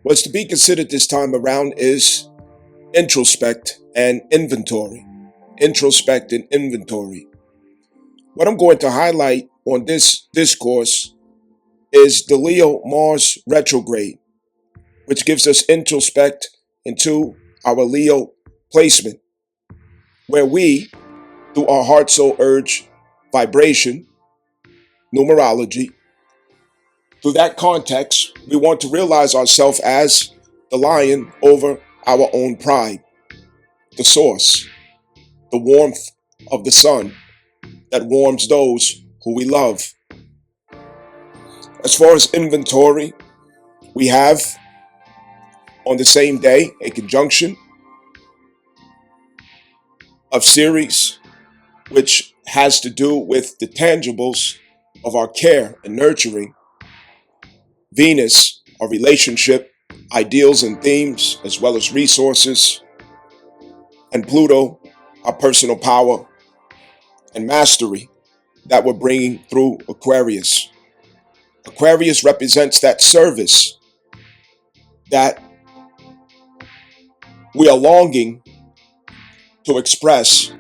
What's to be considered this time around is introspect and inventory. Introspect and inventory. What I'm going to highlight on this discourse is the Leo Mars retrograde, which gives us introspect into our Leo placement, where we, through our heart soul urge vibration, numerology, through that context, we want to realize ourselves as the lion over our own pride, the source, the warmth of the sun that warms those who we love. As far as inventory, we have on the same day a conjunction of Ceres, which has to do with the tangibles of our care and nurturing. Venus, our relationship, ideals and themes, as well as resources. And Pluto, our personal power and mastery that we're bringing through Aquarius. Aquarius represents that service that we are longing to express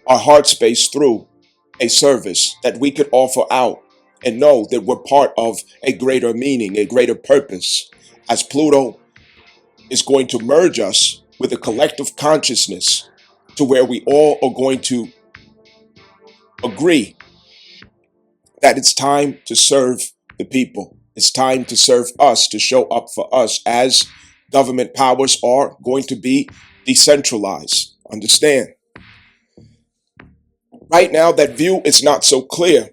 our heart space through a service that we could offer out and know that we're part of a greater meaning, a greater purpose, as Pluto is going to merge us with a collective consciousness to where we all are going to agree that it's time to serve the people. It's time to serve us, to show up for us, as government powers are going to be decentralized. Understand? Right now, that view is not so clear,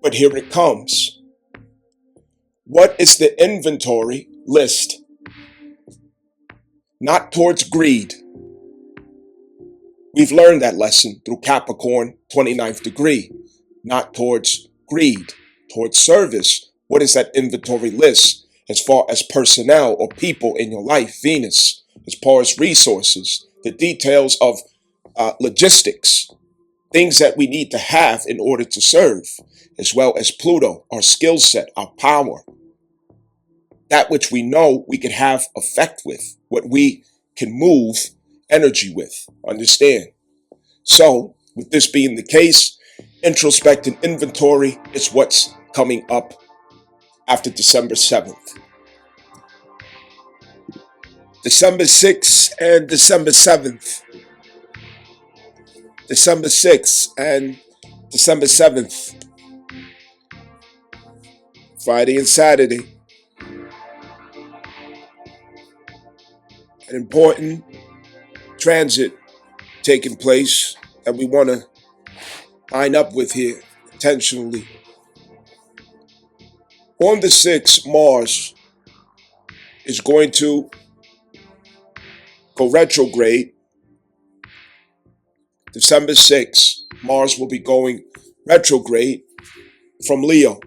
but here it comes. What is the inventory list? Not towards greed. We've learned that lesson through Capricorn, 29th degree. Not towards greed, towards service. What is that inventory list? As far as personnel or people in your life, Venus. As far as resources, the details of logistics, things that we need to have in order to serve, as well as Pluto, our skill set, our power, that which we know we can have effect with, what we can move energy with. Understand? So, with this being the case, introspect and inventory is what's coming up after December 7th. December 6th and December 7th. December 6th and December 7th. Friday and Saturday. An important transit taking place that we want to line up with here intentionally. On the 6th, Mars is going to go retrograde. December 6th, Mars will be going retrograde from Leo.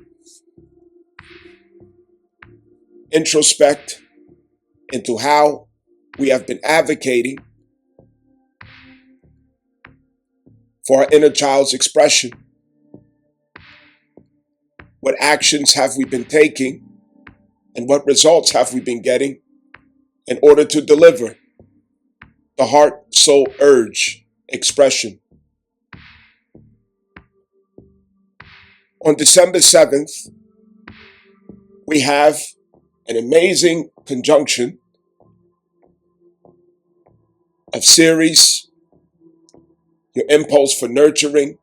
Introspect into how we have been advocating for our inner child's expression. What actions have we been taking and what results have we been getting in order to deliver the heart, soul, urge expression. On December 7th, we have an amazing conjunction of Ceres, your impulse for nurturing,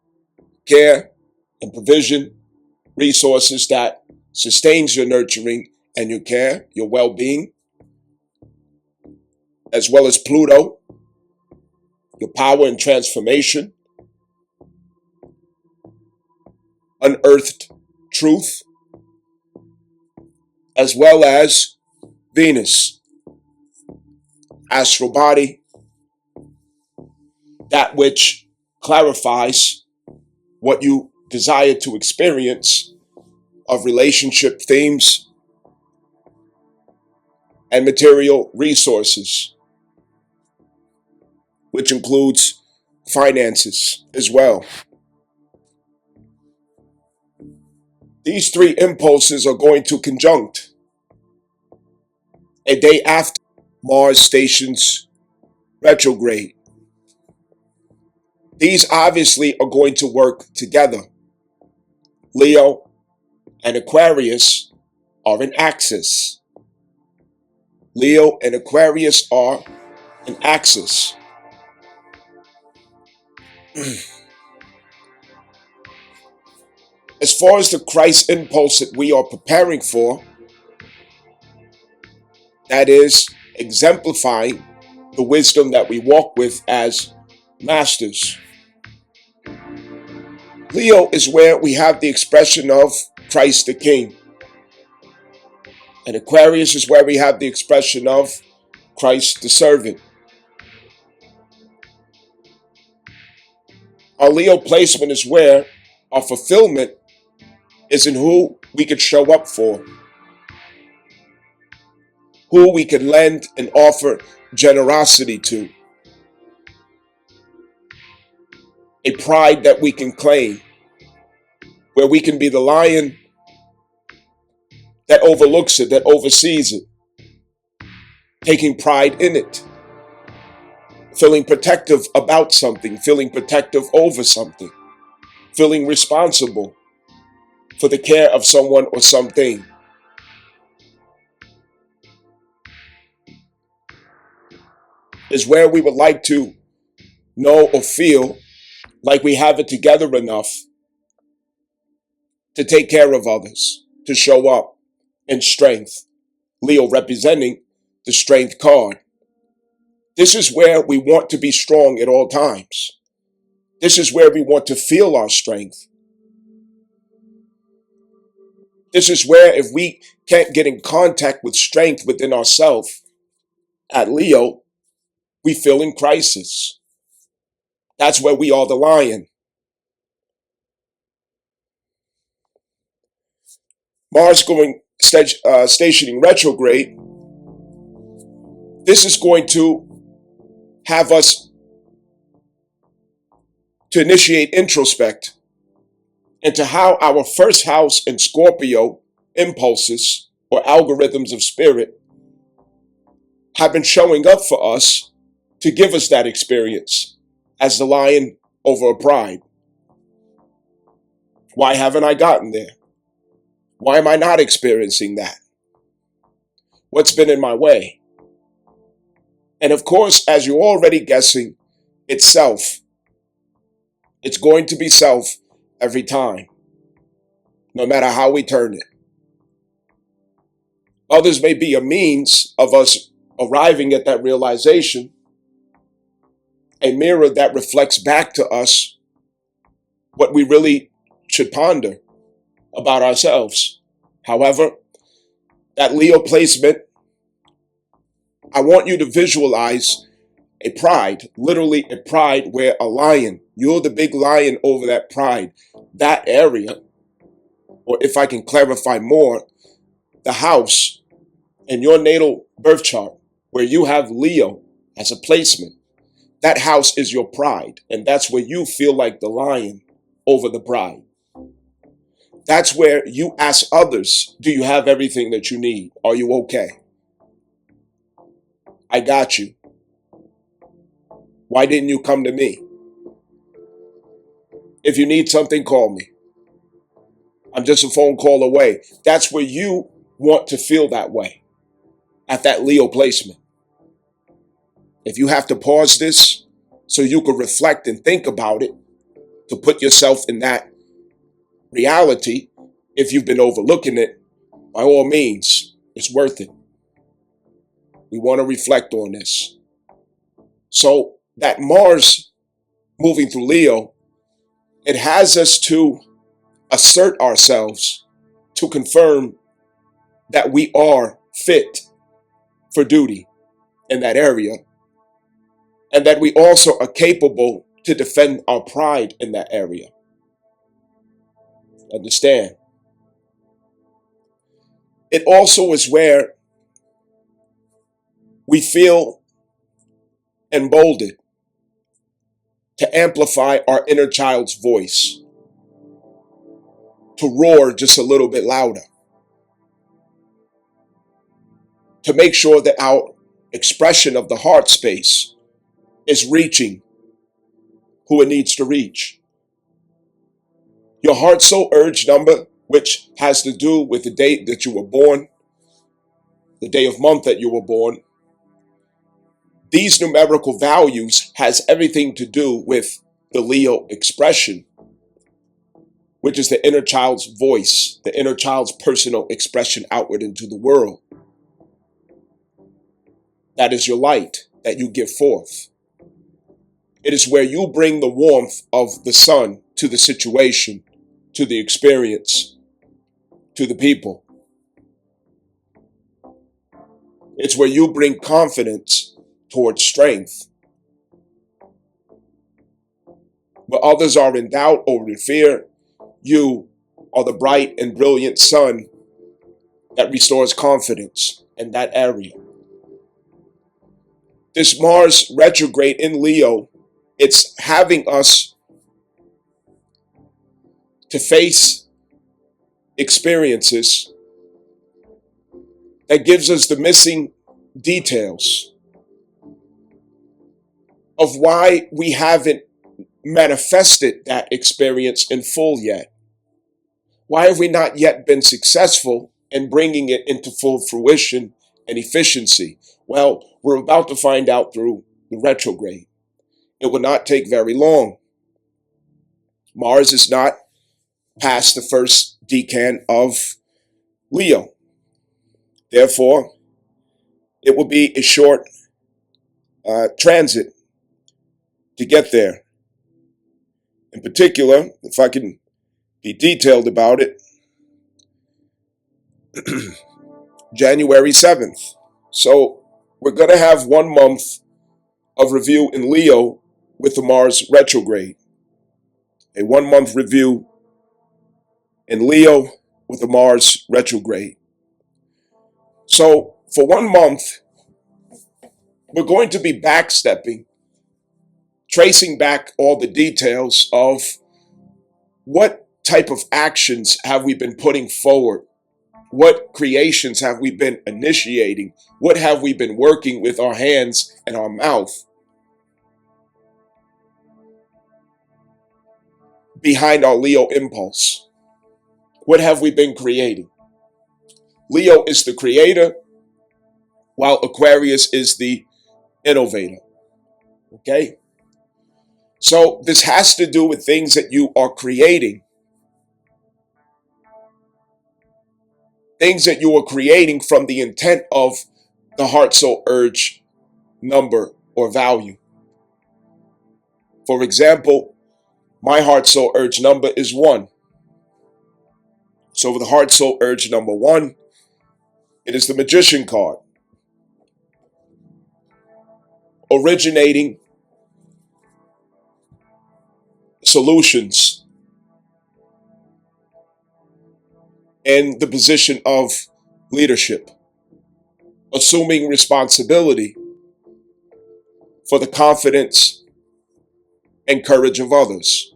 care, and provision, resources that sustains your nurturing and your care, your well-being, as well as Pluto, your power and transformation, unearthed truth, as well as Venus, astral body, that which clarifies what you desire to experience of relationship themes and material resources, which includes finances as well. These three impulses are going to conjunct a day after Mars stations retrograde. These obviously are going to work together. Leo and Aquarius are in axis. Leo and Aquarius are in axis. As far as the Christ impulse that we are preparing for, that is exemplifying the wisdom that we walk with as masters. Leo is where we have the expression of Christ the King. And Aquarius is where we have the expression of Christ the servant. Our Leo placement is where our fulfillment is in who we could show up for, who we can lend and offer generosity to, a pride that we can claim, where we can be the lion that overlooks it, that oversees it, taking pride in it, feeling protective about something, feeling protective over something, feeling responsible for the care of someone or something. Is where we would like to know or feel like we have it together enough to take care of others, to show up in strength. Leo representing the strength card. This is where we want to be strong at all times. This is where we want to feel our strength. This is where if we can't get in contact with strength within ourselves, at Leo, we feel in crisis. That's where we are the lion. Mars going stationing retrograde. This is going to have us to initiate introspect into how our first house in Scorpio impulses or algorithms of spirit have been showing up for us to give us that experience as the lion over a pride. Why haven't I gotten there? Why am I not experiencing that? What's been in my way? And of course, as you're already guessing, it's self. It's going to be self every time, no matter how we turn it. Others may be a means of us arriving at that realization, a mirror that reflects back to us what we really should ponder about ourselves. However, that Leo placement, I want you to visualize a pride, literally a pride where a lion, you're the big lion over that pride, that area, or if I can clarify more, the house in your natal birth chart where you have Leo as a placement, that house is your pride, and that's where you feel like the lion over the pride. That's where you ask others, do you have everything that you need? Are you okay? I got you. Why didn't you come to me? If you need something, call me. I'm just a phone call away. That's where you want to feel that way, at that Leo placement. If you have to pause this so you can reflect and think about it, to put yourself in that reality, if you've been overlooking it, by all means, it's worth it. We want to reflect on this. So that Mars moving through Leo, it has us to assert ourselves to confirm that we are fit for duty in that area, and that we also are capable to defend our pride in that area. Understand? It also is where we feel emboldened to amplify our inner child's voice, to roar just a little bit louder. to make sure that our expression of the heart space is reaching who it needs to reach. Your heart soul urge number, which has to do with the date that you were born, the day of month that you were born. These numerical values has everything to do with the Leo expression, which is the inner child's voice, the inner child's personal expression outward into the world. That is your light that you give forth. It is where you bring the warmth of the sun to the situation, to the experience, to the people. It's where you bring confidence towards strength. Where others are in doubt or in fear, you are the bright and brilliant sun that restores confidence in that area. This Mars retrograde in Leo, it's having us to face experiences that gives us the missing details of why we haven't manifested that experience in full yet. Why have we not yet been successful in bringing it into full fruition and efficiency? Well, we're about to find out through the retrograde. It will not take very long. Mars is not past the first decan of Leo. Therefore, it will be a short transit to get there. In particular, if I can be detailed about it, January 7th. So we're going to have 1 month of review in Leo with the Mars retrograde. A 1 month review in Leo with the Mars retrograde. So for 1 month, we're going to be backstepping, tracing back all the details of what type of actions have we been putting forward? What creations have we been initiating? What have we been working with our hands and our mouth behind our Leo impulse? What have we been creating? Leo is the creator, while Aquarius is the innovator. Okay? So this has to do with things that you are creating. Things that you are creating from the intent of the heart soul urge number or value. For example, my heart soul urge number is 1. So with the heart soul urge number 1, it is the Magician card. Originating solutions in the position of leadership, assuming responsibility for the confidence and courage of others,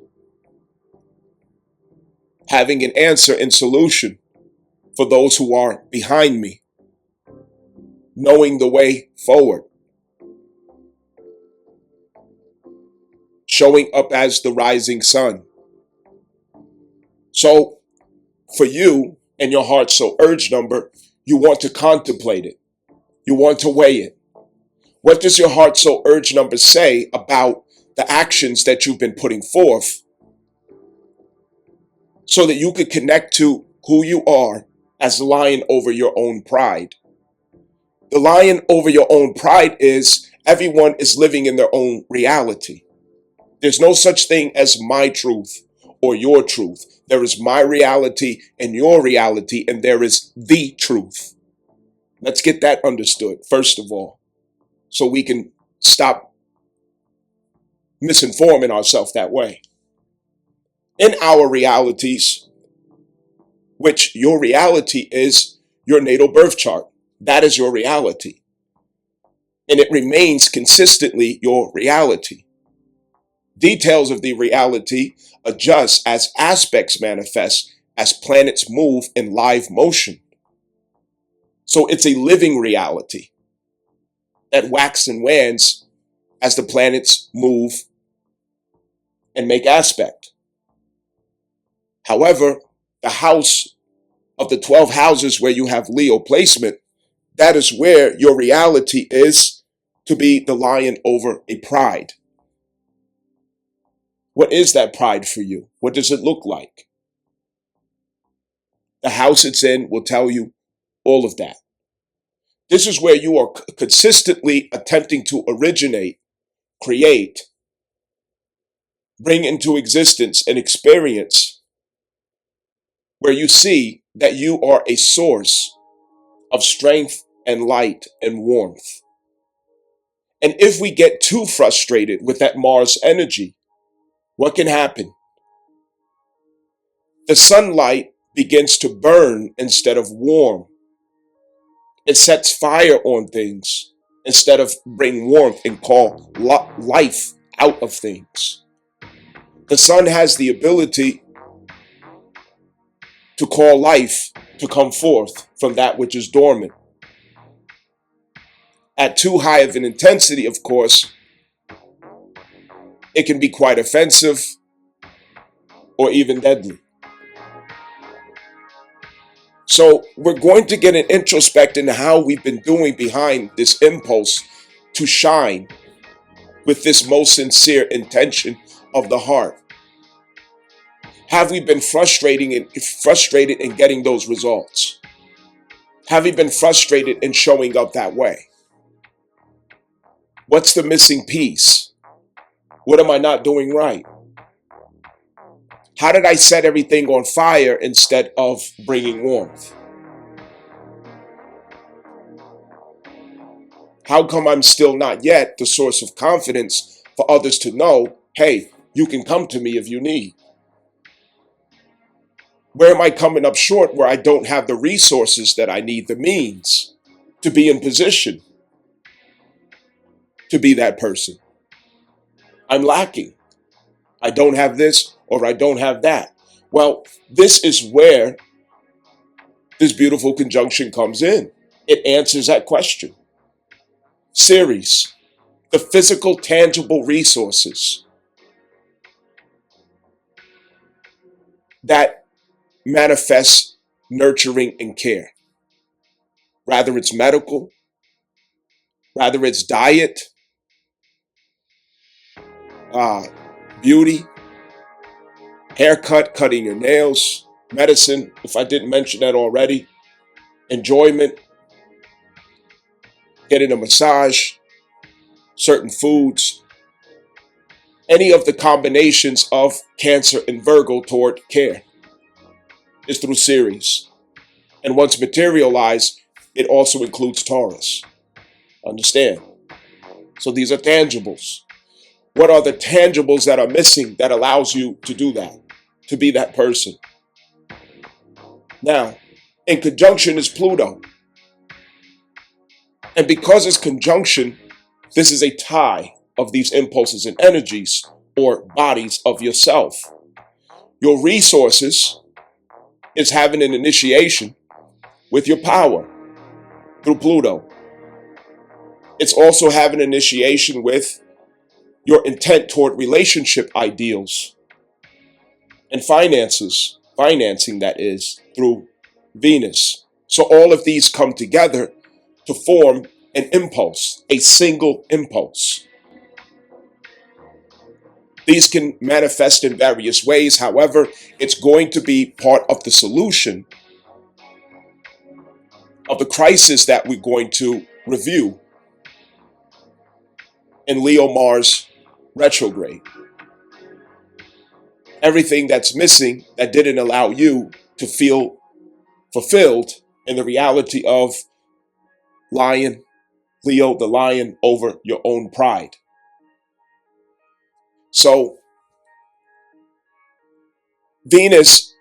having an answer and solution for those who are behind me, knowing the way forward, showing up as the rising sun. So for you and your heart soul urge number, you want to contemplate it. You want to weigh it. What does your heart soul urge number say about the actions that you've been putting forth so that you could connect to who you are as the lion over your own pride? The lion over your own pride is everyone is living in their own reality. There's no such thing as my truth or your truth. There is my reality and your reality, and there is the truth. Let's get that understood, first of all, so we can stop misinforming ourselves that way. In our realities, which your reality is your natal birth chart. That is your reality. And it remains consistently your reality. Details of the reality adjust as aspects manifest, as planets move in live motion. So it's a living reality that waxes and wanes as the planets move and make aspect. However, the house of the 12 houses where you have Leo placement, that is where your reality is to be the lion over a pride. What is that pride for you? What does it look like? The house it's in will tell you all of that. This is where you are consistently attempting to originate, create, bring into existence an experience where you see that you are a source of strength and light and warmth. And if we get too frustrated with that Mars energy, what can happen? The sunlight begins to burn instead of warm. It sets fire on things instead of bring warmth and call life out of things. The sun has the ability to call life to come forth from that which is dormant. At too high of an intensity, of course, it can be quite offensive or even deadly. So we're going to get an introspect into how we've been doing behind this impulse to shine with this most sincere intention of the heart. Have we been frustrated in getting those results? Have we been frustrated in showing up that way? What's the missing piece? What am I not doing right? How did I set everything on fire instead of bringing warmth? How come I'm still not yet the source of confidence for others to know, hey, you can come to me if you need? Where am I coming up short where I don't have the resources that I need, the means to be in position to be that person? I'm lacking. I don't have this or I don't have that. Well, this is where this beautiful conjunction comes in. It answers that question. Ceres, the physical, tangible resources that manifest nurturing and care. Rather it's medical, rather it's diet, beauty, haircut, cutting your nails, medicine, if I didn't mention that already, enjoyment, getting a massage, certain foods, any of the combinations of Cancer and Virgo toward care is through Ceres. And once materialized, it also includes Taurus. Understand? So these are tangibles. What are the tangibles that are missing that allows you to do that, to be that person? Now, in conjunction is Pluto. And because it's conjunction, this is a tie of these impulses and energies or bodies of yourself. Your resources is having an initiation with your power through Pluto. It's also having an initiation with your intent toward relationship ideals and financing that is through Venus. So all of these come together to form an impulse, a single impulse. These can manifest in various ways. However, it's going to be part of the solution of the crisis that we're going to review in Leo Mars retrograde. Everything that's missing that didn't allow you to feel fulfilled in the reality of lion, Leo, the lion over your own pride. So Venus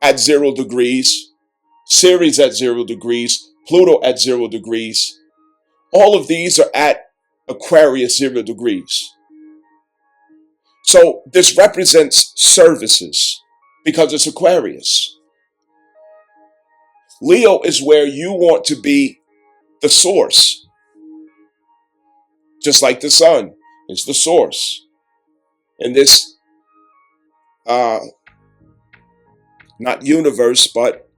at 0 degrees, Ceres at 0 degrees, Pluto at 0 degrees. All of these are at Aquarius 0 degrees. So this represents services because it's Aquarius. Leo is where you want to be the source, just like the sun is the source. In this, uh, not universe, but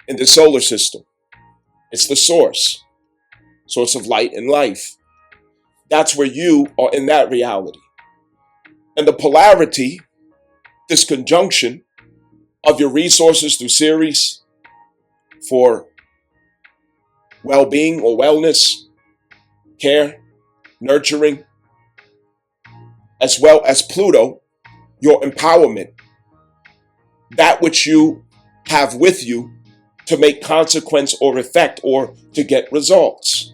in the solar system, it's the source of light and life. That's where you are in that reality. And the polarity, this conjunction of your resources through Ceres for well-being or wellness, care, nurturing, as well as Pluto, your empowerment, that which you have with you to make consequence or effect or to get results.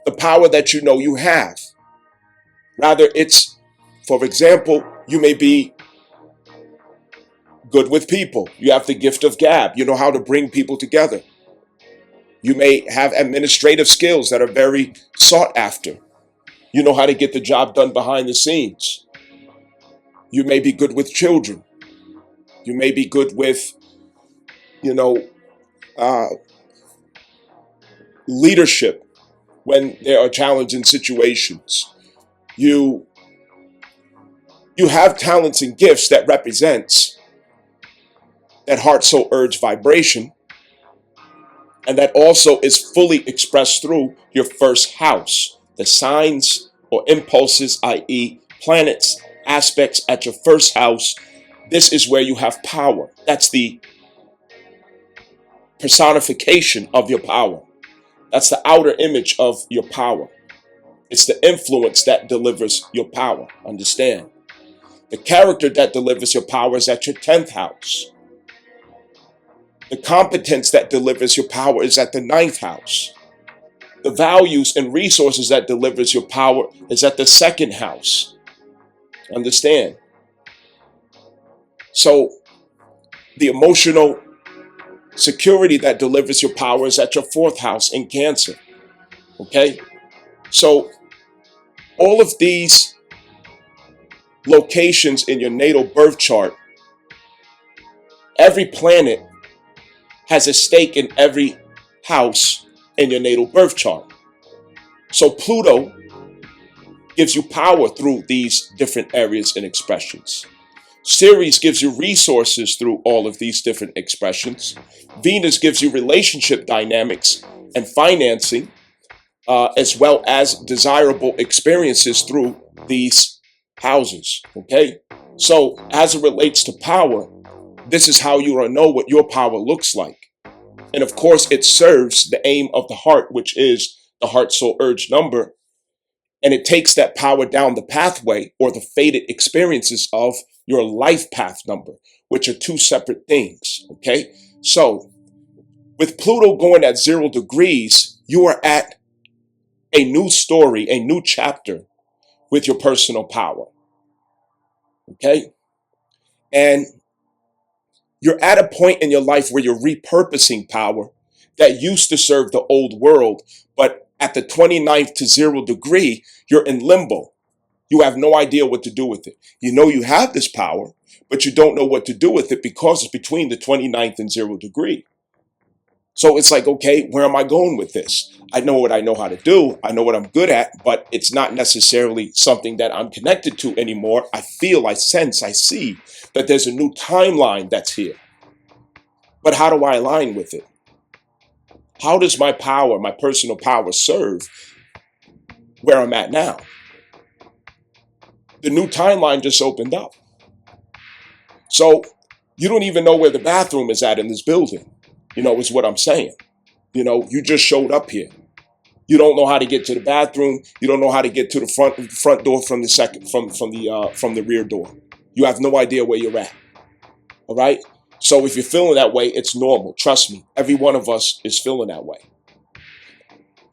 The power that you know you have. Rather, it's, for example, you may be good with people. You have the gift of gab. You know how to bring people together. You may have administrative skills that are very sought after. You know how to get the job done behind the scenes. You may be good with children. You may be good with, uh, leadership when there are challenging situations. You have talents and gifts that represents that heart, soul, urge vibration, and that also is fully expressed through your first house. The signs or impulses, i.e. planets, aspects at your first house. This is where you have power. That's the personification of your power. That's the outer image of your power. It's the influence that delivers your power. Understand? The character that delivers your power is at your 10th house. The competence that delivers your power is at the 9th house. The values and resources that delivers your power is at the 2nd house. Understand? So the emotional security that delivers your power is at your 4th house in Cancer. Okay? So all of these locations in your natal birth chart, every planet has a stake in every house in your natal birth chart. So Pluto gives you power through these different areas and expressions. Ceres gives you resources through all of these different expressions. Venus gives you relationship dynamics and financing, as well as desirable experiences through these houses. Okay? So as it relates to power, this is how you will know what your power looks like. And of course, it serves the aim of the heart, which is the heart, soul, urge number. And it takes that power down the pathway or the fated experiences of your life path number, which are two separate things. Okay. So with Pluto going at 0 degrees, you are at a new story, a new chapter with your personal power. Okay. And you're at a point in your life where you're repurposing power that used to serve the old world, but at the 29th to 0 degree, you're in limbo. You have no idea what to do with it. You know you have this power, but you don't know what to do with it because it's between the 29th and 0 degree. So it's like, okay, where am I going with this? I know what I know how to do. I know what I'm good at, but it's not necessarily something that I'm connected to anymore. I feel, I sense, I see that there's a new timeline that's here. But how do I align with it? How does my power, my personal power, serve where I'm at now? The new timeline just opened up. So you don't even know where the bathroom is at in this building, is what I'm saying. You just showed up here. You don't know how to get to the bathroom. You don't know how to get to the front door from the rear door. You have no idea where you're at. All right? So if you're feeling that way, it's normal. Trust me. Every one of us is feeling that way.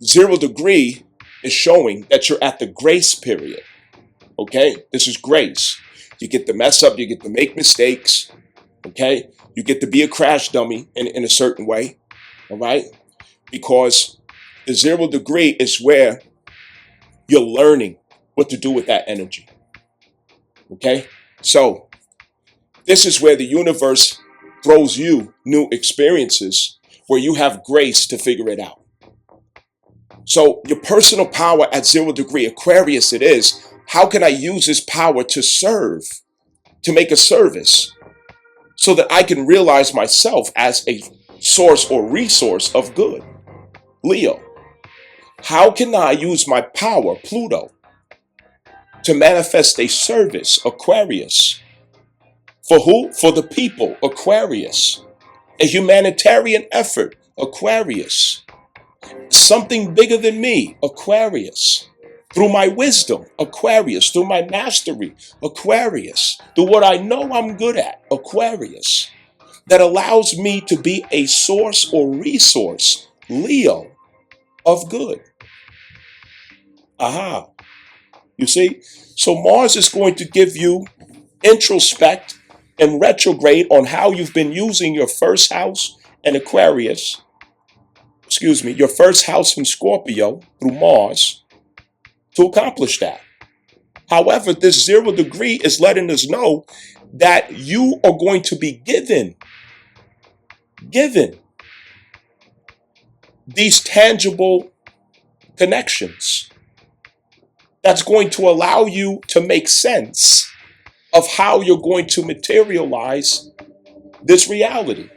0 degree is showing that you're at the grace period. Okay? This is grace. You get to mess up. You get to make mistakes. Okay? You get to be a crash dummy in a certain way. All right? Because the 0 degree is where you're learning what to do with that energy. Okay? So this is where the universe throws you new experiences where you have grace to figure it out. So your personal power at 0 degree, Aquarius it is, how can I use this power to serve, to make a service, so that I can realize myself as a source or resource of good? Leo, how can I use my power, Pluto, to manifest a service, Aquarius? For who? For the people, Aquarius. A humanitarian effort, Aquarius. Something bigger than me, Aquarius. Through my wisdom, Aquarius. Through my mastery, Aquarius. Through what I know I'm good at, Aquarius. That allows me to be a source or resource, Leo, of good. Aha. You see? So Mars is going to give you introspect and retrograde on how you've been using your first house and Aquarius, your first house in Scorpio through Mars to accomplish that. However, this 0 degree is letting us know that you are going to be given these tangible connections that's going to allow you to make sense of how you're going to materialize this reality,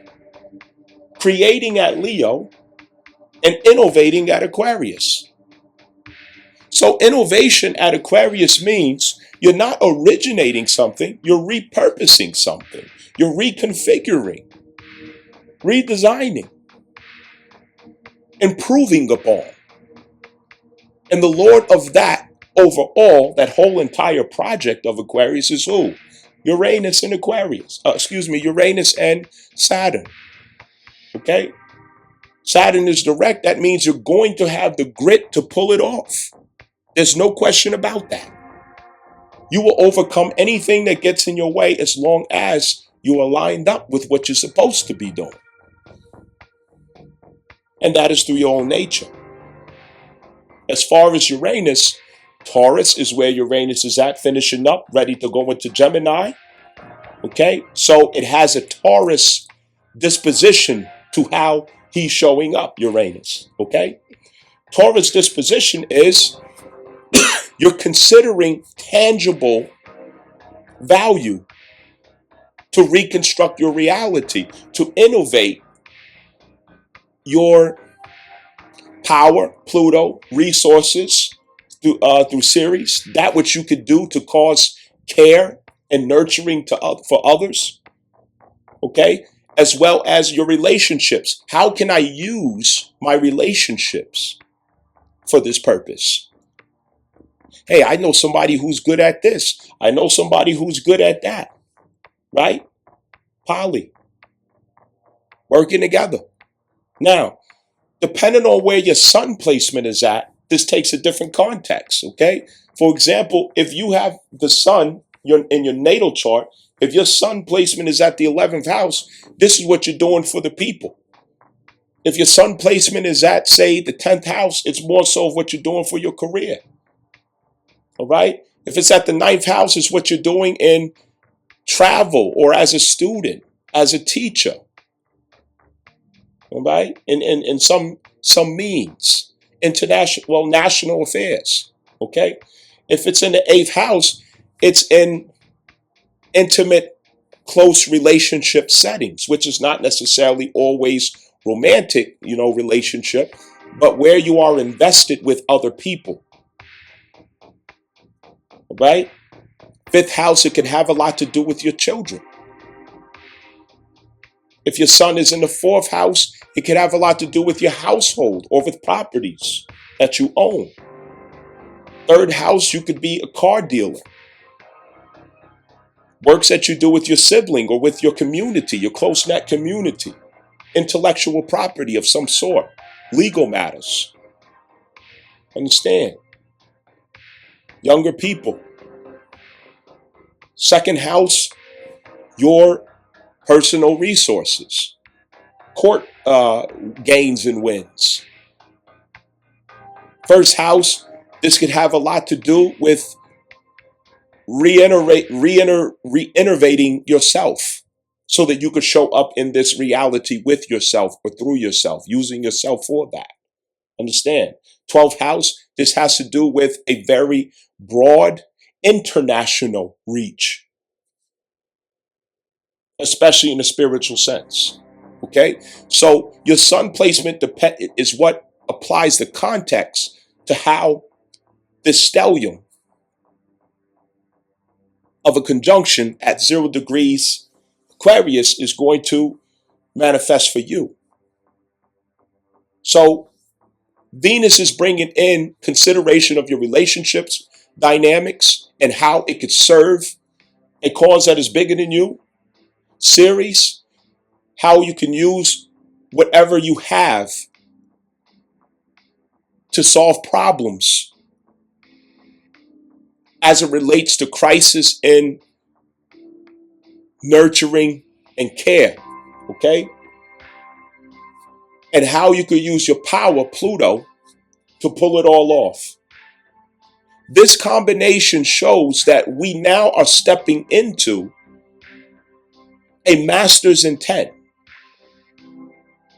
creating at Leo and innovating at Aquarius. So innovation at Aquarius means you're not originating something, you're repurposing something, you're reconfiguring, redesigning, improving upon. And the Lord of that, overall, that whole entire project of Aquarius is who? Uranus and Aquarius. Uranus and Saturn. Okay? Saturn is direct. That means you're going to have the grit to pull it off. There's no question about that. You will overcome anything that gets in your way as long as you are lined up with what you're supposed to be doing. And that is through your own nature. As far as Uranus, Taurus is where Uranus is at, finishing up, ready to go into Gemini. Okay? So it has a Taurus disposition to how he's showing up, Uranus. Okay? Taurus disposition is you're considering tangible value to reconstruct your reality, to innovate your power, Pluto, resources, through series, that which you could do to cause care and nurturing for others, okay? As well as your relationships. How can I use my relationships for this purpose? Hey, I know somebody who's good at this. I know somebody who's good at that, right? Poly, working together. Now, depending on where your sun placement is at, this takes a different context, okay? For example, if you have the sun in your natal chart, if your sun placement is at the 11th house, this is what you're doing for the people. If your sun placement is at, say, the 10th house, it's more so of what you're doing for your career, all right? If it's at the 9th house, it's what you're doing in travel or as a student, as a teacher, all right? In some means. National affairs, okay? If it's in the 8th house, it's in intimate, close relationship settings, which is not necessarily always romantic, relationship, but where you are invested with other people, right? 5th house, it can have a lot to do with your children. If your sun is in the 4th house, it can have a lot to do with your household or with properties that you own. 3rd house, you could be a car dealer. Works that you do with your sibling or with your community, your close-knit community. Intellectual property of some sort. Legal matters. Understand? Younger people. 2nd house, your personal resources, court gains and wins. 1st house, this could have a lot to do with reinnovating yourself, so that you could show up in this reality with yourself or through yourself, using yourself for that. Understand? 12th house, this has to do with a very broad international reach, especially in a spiritual sense. Okay? So your sun placement is what applies the context to how this stellium of a conjunction at 0 degrees Aquarius is going to manifest for you. So Venus is bringing in consideration of your relationships, dynamics, and how it could serve a cause that is bigger than you. Series, how you can use whatever you have to solve problems as it relates to crisis in nurturing and care. Okay? And how you could use your power, Pluto, to pull it all off. This combination shows that we now are stepping into a master's intent.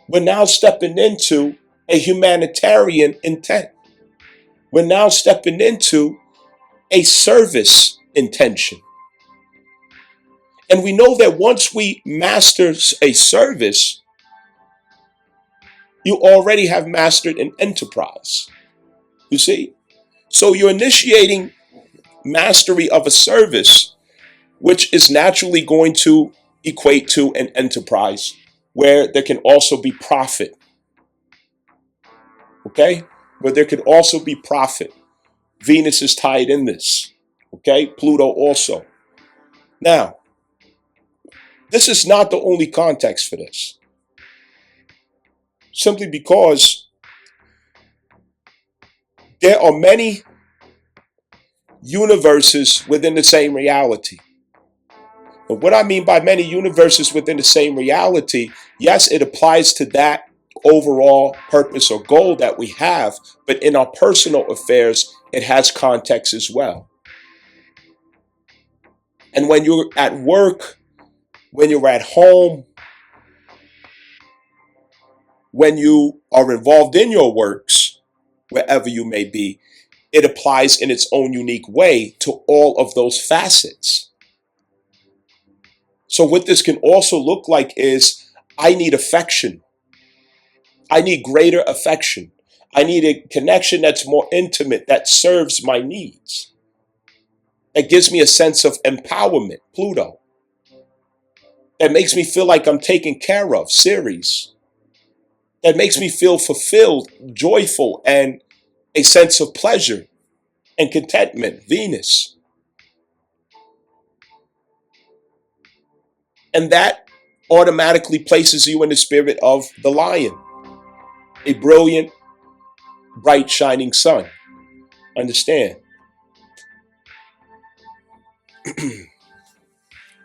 We're now stepping into a humanitarian intent. We're now stepping into a service intention. And we know that once we master a service, you already have mastered an enterprise. You see? So you're initiating mastery of a service, which is naturally going to equate to an enterprise where there can also be profit. Okay? Where there could also be profit. Venus is tied in this. Okay? Pluto also. Now, this is not the only context for this. Simply because there are many universes within the same reality. But what I mean by many universes within the same reality, yes, it applies to that overall purpose or goal that we have, but in our personal affairs, it has context as well. And when you're at work, when you're at home, when you are involved in your works, wherever you may be, it applies in its own unique way to all of those facets. So what this can also look like is, I need affection. I need greater affection. I need a connection that's more intimate, that serves my needs. That gives me a sense of empowerment, Pluto. That makes me feel like I'm taken care of, Ceres. That makes me feel fulfilled, joyful, and a sense of pleasure and contentment, Venus. And that automatically places you in the spirit of the lion, a brilliant, bright, shining sun. Understand?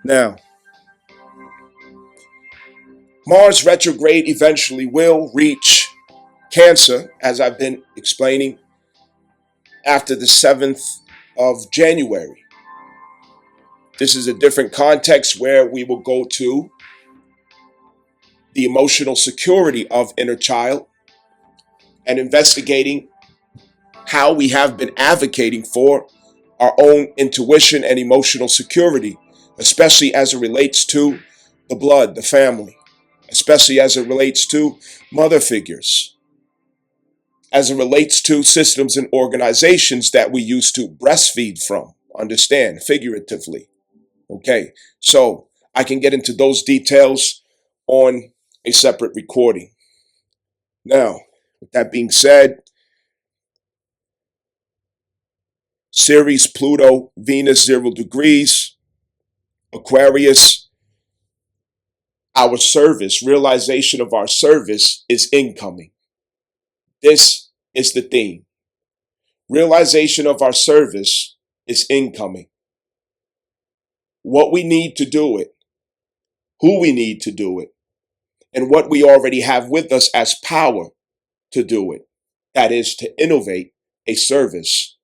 Now, Mars retrograde eventually will reach Cancer, as I've been explaining, after the 7th of January. This is a different context where we will go to the emotional security of inner child and investigating how we have been advocating for our own intuition and emotional security, especially as it relates to the blood, the family, especially as it relates to mother figures, as it relates to systems and organizations that we used to breastfeed from, understand, figuratively. Okay, so I can get into those details on a separate recording. Now, with that being said, Ceres, Pluto, Venus, 0 degrees, Aquarius, our service, realization of our service is incoming. This is the theme. Realization of our service is incoming. What we need to do it, who we need to do it, and what we already have with us as power to do it. That is to innovate a service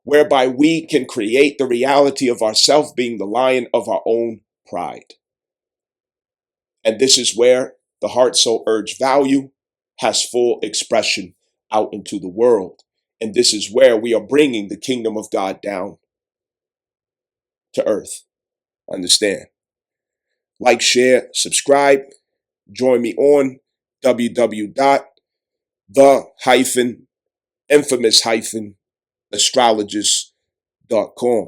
whereby we can create the reality of ourself being the lion of our own pride. And this is where the heart soul urge value has full expression out into the world. And this is where we are bringing the kingdom of God down to earth. Understand? Like, share, subscribe. Join me on www.the-infamous-astrologist.com.